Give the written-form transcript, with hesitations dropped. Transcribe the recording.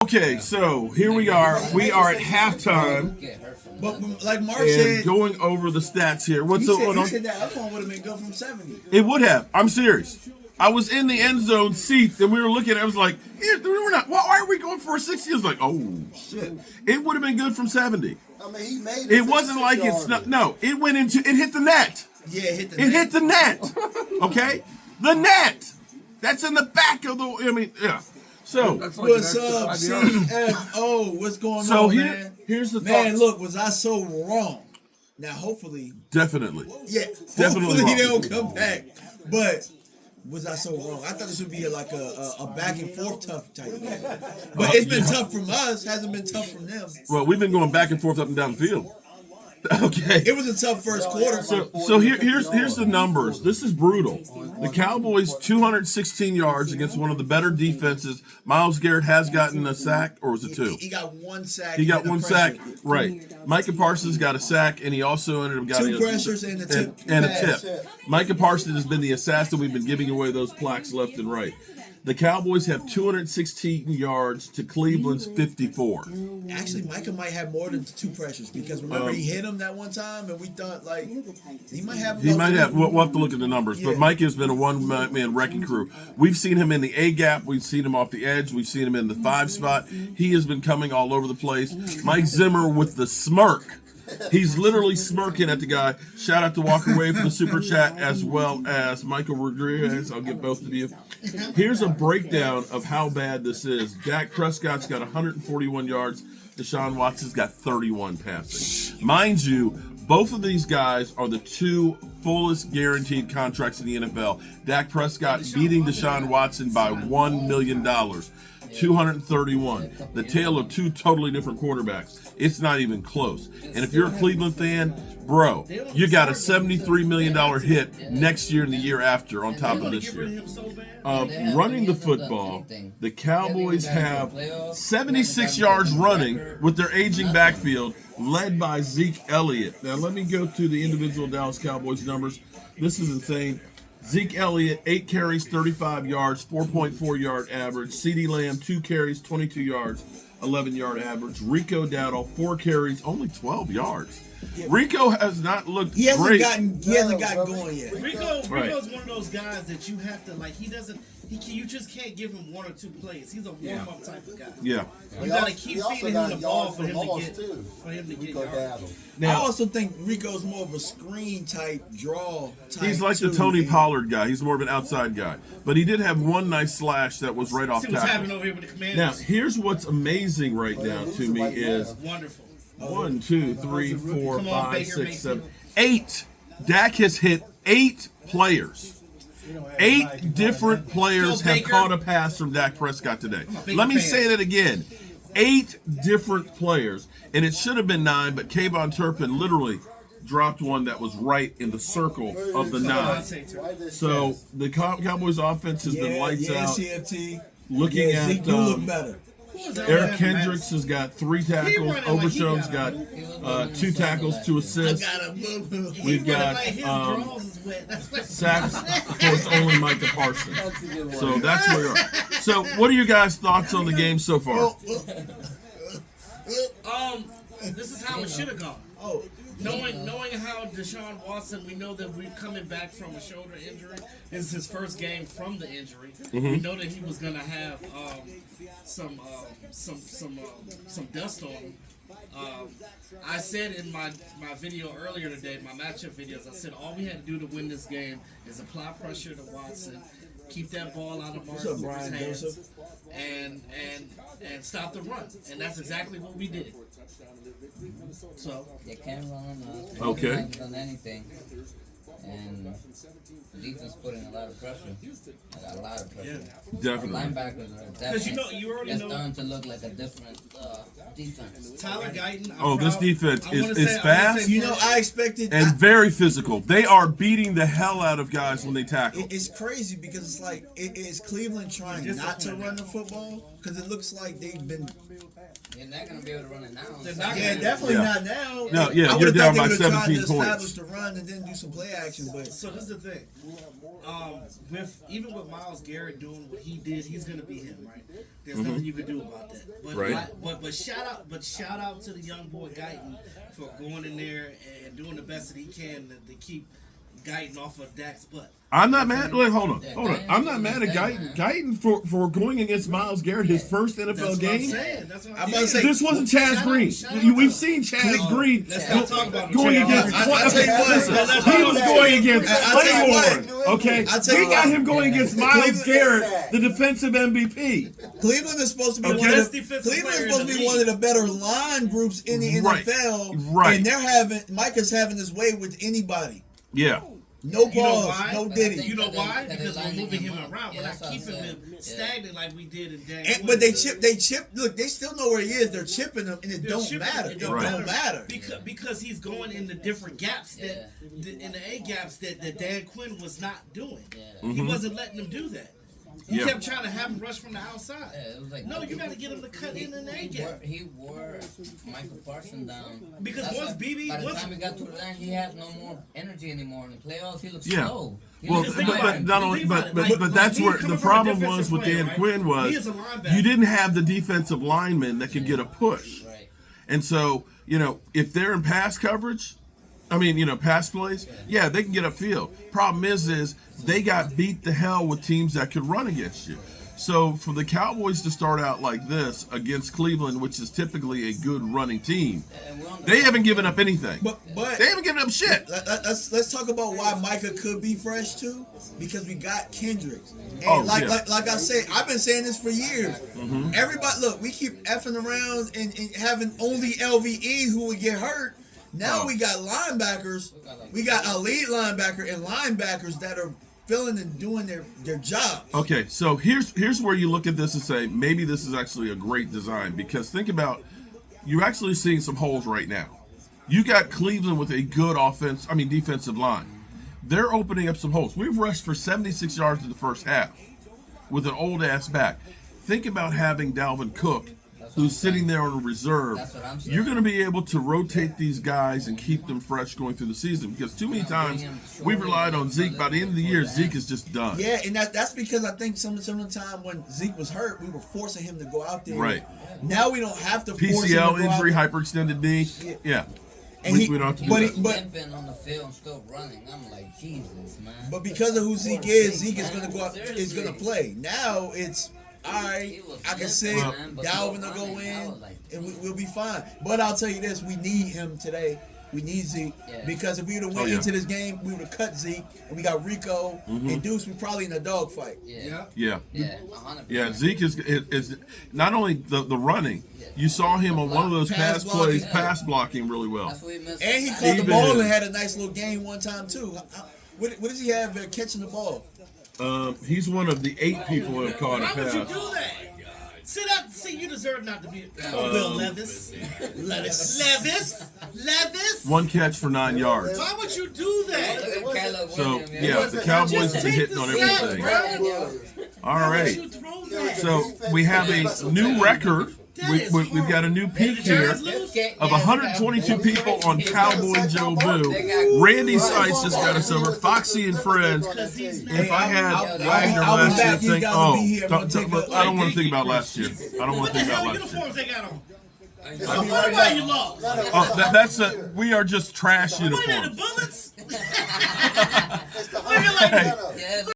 Okay, so here we are. We are at halftime. But like Mark and said, going over the stats here. What's he going on? said that other one would have been good from 70. It would have. I'm serious. I was in the end zone seats and we were looking. I was like, we're not. Why are we going for a 60? I was like, oh shit! It would have been good from 70. I mean, he made it. It wasn't like it's not. No, it went into. It hit the net. Yeah, it hit the net. Okay, the net. That's in the back of the. I mean, yeah. So what's up, CFO? What's going on, man? Here's the man. thoughts. Look, was I so wrong? Now, hopefully, definitely. Yeah, definitely. Hopefully, they don't come back. But was I so wrong? I thought this would be like a back and forth tough type game. But it's been tough from us. Hasn't been tough from them. Well, we've been going back and forth up and down the field. Okay. It was a tough first quarter. So here's the numbers. This is brutal. The Cowboys 216 yards against one of the better defenses. Myles Garrett has gotten a sack, or was it two? He got one sack. He got one sack. Right. Micah Parsons got a sack, and he also ended up getting two pressures and a tip. And a tip. Micah Parsons has been the assassin. We've been giving away those plaques left and right. The Cowboys have 216 yards to Cleveland's 54. Actually, Micah might have more than two pressures because remember he hit him that one time, and we thought like he might have. He might have. We'll have to look at the numbers, but Micah has been a one-man wrecking crew. We've seen him in the A gap. We've seen him off the edge. We've seen him in the 5 spot. He has been coming all over the place. Mike Zimmer with the smirk. He's literally smirking at the guy. Shout out to Walker Wade for the super chat, as well as Michael Rodriguez. I'll get both of you. Here's a breakdown of how bad this is. Dak Prescott's got 141 yards. Deshaun Watson's got 31 passing. Mind you, both of these guys are the two fullest guaranteed contracts in the NFL. Dak Prescott beating Deshaun Watson by $1 million. 231. The tale of two totally different quarterbacks. It's not even close. And if you're a Cleveland fan, bro, you got a $73 million hit next year and the year after on top of this year. Running the football, the Cowboys have 76 yards running with their aging backfield led by Zeke Elliott. Now let me go to the individual Dallas Cowboys numbers. This is insane. Zeke Elliott, 8 carries, 35 yards, 4.4 yard average. CeeDee Lamb, 2 carries, 22 yards, 11 yard average. Rico Dowdle, 4 carries, only 12 yards. Rico has not looked great. He hasn't gotten going yet. Rico's one of those guys that you have to like. You just can't give him 1 or 2 plays. He's a warm-up type of guy. Yeah. You gotta keep feeding him the ball for him to get yards. Now, I also think Rico's more of a screen type draw. He's like the Tony Pollard guy. He's more of an outside guy. But he did have one nice slash that was right off tackle. See what's happening over here with the Commanders. Now, here's what's amazing right now to me is wonderful. 1, 2, 3, 4, 5, 6, 7, 8. Dak has hit 8 players. 8 different players have caught a pass from Dak Prescott today. Let me say that again. 8 different players, and it should have been 9, but Kayvon Turpin literally dropped one that was right in the circle of the 9. So the Cowboys offense has been lights out. CFT. Looking at Zeke do look better. Eric Kendricks has got 3 tackles. Overshown's got 2 tackles, 2 assists. We've got sacks. Of course, only Micah Parsons. So that's where we are. So, what are your guys' thoughts on the game so far? This is how it should have gone. Knowing how Deshaun Watson, we know that we're coming back from a shoulder injury. This is his first game from the injury. We know that he was going to have some dust on him. I said in my video earlier today, my matchup videos, I said all we had to do to win this game is apply pressure to Watson, keep that ball out of Mark Cooper's hands, and stop the run. And that's exactly what we did. So they can't run. Okay. They haven't done anything. And the defense put in a lot of pressure. A lot of pressure. Definitely. Linebackers are definitely you already know starting to look like a different defense. Tyler Guyton. Oh, this defense I wanna is say fast You know, I expected. and very physical. They are beating the hell out of guys when they tackle. It's crazy because it's like is Cleveland trying not to run the football? Because it looks like they've been. They're not gonna be able to run it now. They're not Yeah, gonna- definitely Yeah. not now. No, yeah, I you're would've down thought they by would've tried 17 to points. establish the run and then do some play action, but So this is the thing. Even with Myles Garrett doing what he did, he's gonna be him, right? There's nothing you can do about that. But Right. but shout out to the young boy Guyton for going in there and doing the best that he can to keep Guyton off of Dak's butt. I'm not mad. Wait, hold on. I'm not mad at Guyton. Guyton for going against Myles Garrett, his first NFL That's what I'm game. saying. That's what I'm I'm about to saying. say, This wasn't Chaz Shout Green. out to We've him. seen Chaz Green Let's not talk about him. going against. I tell you what, Listen, let's he talk was about going him. against I tell you what. Claiborne. Okay, I tell you we got what. him going against Myles Garrett, the defensive MVP. Cleveland is supposed to be Okay. one of Best the, defensive Cleveland is player in supposed to the be one of the better line groups in the Right. NFL, Right. and Micah's having his way with anybody. Yeah. No You know balls, why? no But I Diddy. think You know that why? they Because we're lining moving him him up. around. Yeah, We're not that's what I'm keeping him saying. stagnant like we did in Dan. But they chip. Look, they still know where he is. They're chipping him, and it don't matter. It Right. don't matter. Because he's going in the different gaps in the A gaps that Dan Quinn was not doing. Yeah. He wasn't letting them do that. He Yeah. kept trying to have him rush from the outside. Yeah, it was like No, you got to get him to cut in the A gap. He wore Micah Parsons down. Because That's once why BB by the once- time he got to the line, he had no more energy anymore in the playoffs. He looked Yeah. slow. He Well, looked think but about it. not only, Think about but it. Like, that's he where coming the from a problem defensive was with player, Dan right? Quinn He was is a linebacker. you didn't have the defensive linemen that could get a push. Right. And so, if they're in pass coverage, pass plays, yeah, they can get upfield. Problem is they got beat the hell with teams that could run against you. So for the Cowboys to start out like this against Cleveland, which is typically a good running team, they haven't given up anything. But They haven't given up shit. let's talk about why Micah could be fresh too, because we got Kendricks. And Oh, like yeah. I said, I've been saying this for years. Mm-hmm. Everybody, look, we keep effing around and having only LVE who would get hurt. Now Oh. we got linebackers. We got elite linebacker and linebackers that are filling and doing their job. Okay, so here's where you look at this and say maybe this is actually a great design, because think about, you're actually seeing some holes right now. You got Cleveland with a good defensive line. They're opening up some holes. We've rushed for 76 yards in the first half with an old ass back. Think about having Dalvin Cook, who's sitting there on a reserve. That's what I'm saying. You're going to be able to rotate these guys and keep them fresh going through the season, because too many times we've relied on Zeke. By the end of the year, Zeke is just done. Yeah, and that's because I think some of the time when Zeke was hurt, we were forcing him to go out there. Right. Now we don't have to force him to PCL go injury, out hyperextended knee. Yeah. And we he- don't have to do but that. he- but- limping on the field and still running. I'm like, Jesus, man. But because of who Zeke is gonna go out, is gonna play. Now it's all right. I can say Dalvin will go in, and we'll be fine. But I'll tell you this: we need him today. We need Zeke, because if we would have went into this game, we would have cut Zeke, and we got Rico and Deuce. We're probably in a dogfight. Yeah. Yeah. Yeah, 100%. Yeah, Zeke is not only the running. You saw him on one of those pass plays, pass blocking really well. That's what he missed. And he caught the Even- ball and had a nice little game one time too. What does he have catching the ball? He's one of the 8 people who have caught a Why would you pass. do that? See, you deserve not to be. Come on, Will Levis. Levis. 1 catch for 9 yards. Why would you do that? Look at Caleb So Williams, yeah, the Cowboys have been hitting on everything. All Why would right. you throw that? So we have a new record. We've got a new peak here of 122 people on Cowboy Joe Boo. Randy Seitz just got us over. Foxy and Friends. If I had Wagner I'll be last year, back. You think, gotta be here. I'm gonna I don't want to think about last year. I don't want to What the think about hell last year. uniforms they got on? What about you lost? Oh, we are just trash What are they, the uniforms. bullets? It's the Looking like Yeah,